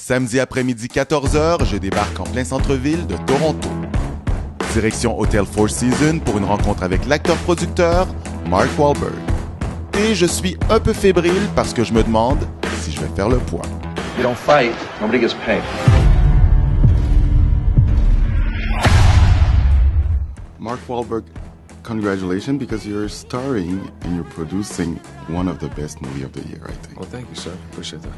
Samedi après-midi 14h, je débarque en plein centre-ville de Toronto. Direction Hôtel Four Seasons pour une rencontre avec l'acteur-producteur Mark Wahlberg. Et je suis un peu fébrile parce que je me demande si je vais faire le poids. You don't fight, nobody gets paid. Mark Wahlberg, congratulations, because you're starring and you're producing one of the best movies of the year, I think. Well, thank you, sir. Appreciate that.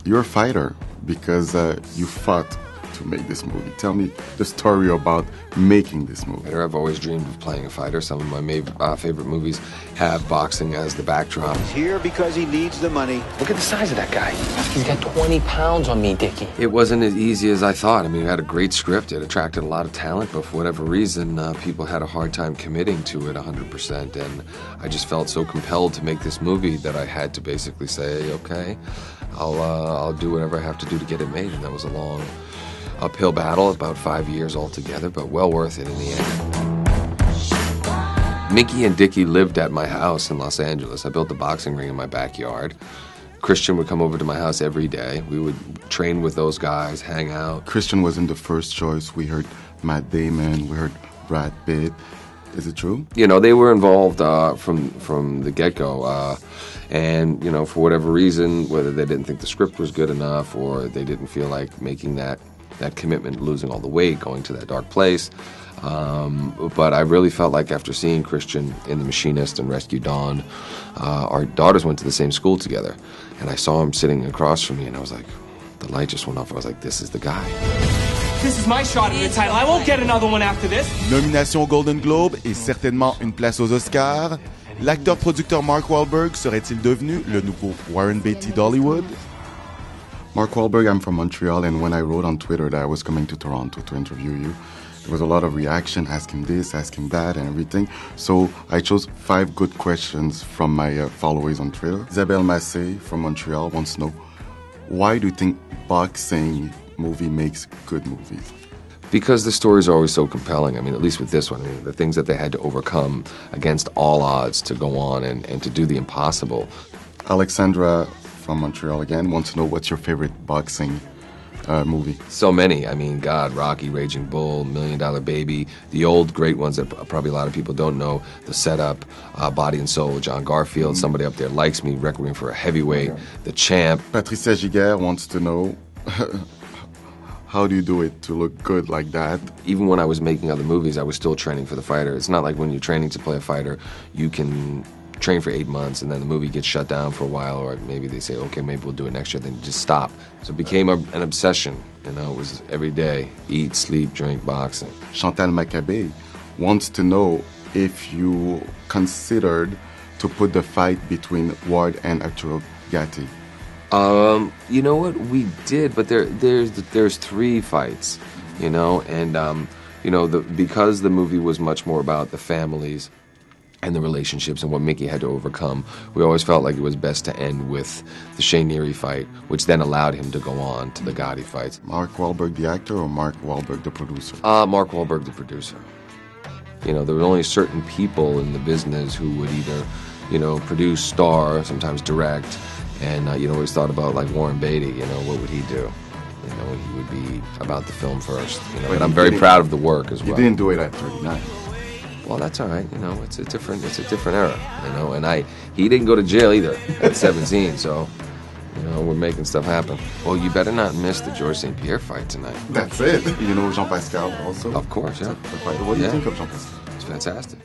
You're a fighter because you fought to make this movie. Tell me the story about making this movie. I've always dreamed of playing a fighter. Some of my favorite movies have boxing as the backdrop. He's here because he needs the money. Look at the size of that guy. He's got 20 pounds on me, Dickie. It wasn't as easy as I thought. I mean, it had a great script. It attracted a lot of talent, but for whatever reason, people had a hard time committing to it 100%. And I just felt so compelled to make this movie that I had to basically say, okay, I'll do whatever I have to do to get it made. And that was a long uphill battle, about 5 years altogether, but well worth it in the end. Mickey and Dickie lived at my house in Los Angeles. I built a boxing ring in my backyard. Christian would come over to my house every day. We would train with those guys, hang out. Christian wasn't the first choice. We heard Matt Damon, we heard Brad Pitt. Is it true? You know, they were involved from the get-go. And, you know, for whatever reason, whether they didn't think the script was good enough or they didn't feel like making that commitment, losing all the weight, going to that dark place. But I really felt like after seeing Christian in The Machinist and Rescue Dawn, our daughters went to the same school together. And I saw him sitting across from me, and I was like, the light just went off. I was like, this is the guy. This is my shot at the title. I won't get another one after this. Nomination au Golden Globe et certainement une place aux Oscars. L'acteur-producteur Mark Wahlberg serait-il devenu le nouveau Warren Beatty d'Hollywood? Mark Wahlberg, I'm from Montreal, and when I wrote on Twitter that I was coming to Toronto to interview you, there was a lot of reaction, asking this, asking that, and everything. So I chose 5 good questions from my followers on Twitter. Isabelle Massé from Montreal wants to know, why do you think boxing movie makes good movies? Because the stories are always so compelling. I mean, at least with this one, I mean, the things that they had to overcome against all odds to go on and to do the impossible. Alexandra from Montreal again wants to know, what's your favorite boxing movie? So many. I mean, God, Rocky, Raging Bull, $1 Million Baby, the old great ones that probably a lot of people don't know, The Setup, Body and Soul, John Garfield, Somebody Up There Likes Me, Requiem for a Heavyweight, The Champ. Patricia Giguère wants to know, how do you do it to look good like that? Even when I was making other movies, I was still training for the fighter. It's not like when you're training to play a fighter, you can train for 8 months and then the movie gets shut down for a while, or maybe they say, okay, maybe we'll do it next year, then you just stop. So it became an obsession. You know, it was every day, eat, sleep, drink, boxing. Chantal Maccabé wants to know if you considered to put the fight between Ward and Arturo Gatti. You know what, we did, but there's 3 fights, you know, and you know, because the movie was much more about the families and the relationships and what Mickey had to overcome, we always felt like it was best to end with the Shane Neary fight, which then allowed him to go on to the Gotti fights. Mark Wahlberg, the actor, or Mark Wahlberg, the producer? Mark Wahlberg, the producer. You know, there were only certain people in the business who would either, you know, produce, star, sometimes direct, and you know, always thought about like Warren Beatty, you know, what would he do? You know, he would be about the film first, you know, but I'm very proud of the work as well. You didn't do it at 39. Well, that's all right. You know, it's a different era. You know, and he didn't go to jail either at 17. So, you know, we're making stuff happen. Well, you better not miss the Georges St. Pierre fight tonight. That's it. You know Jean Pascal also. Of course, yeah. What do you think of Jean Pascal? It's fantastic.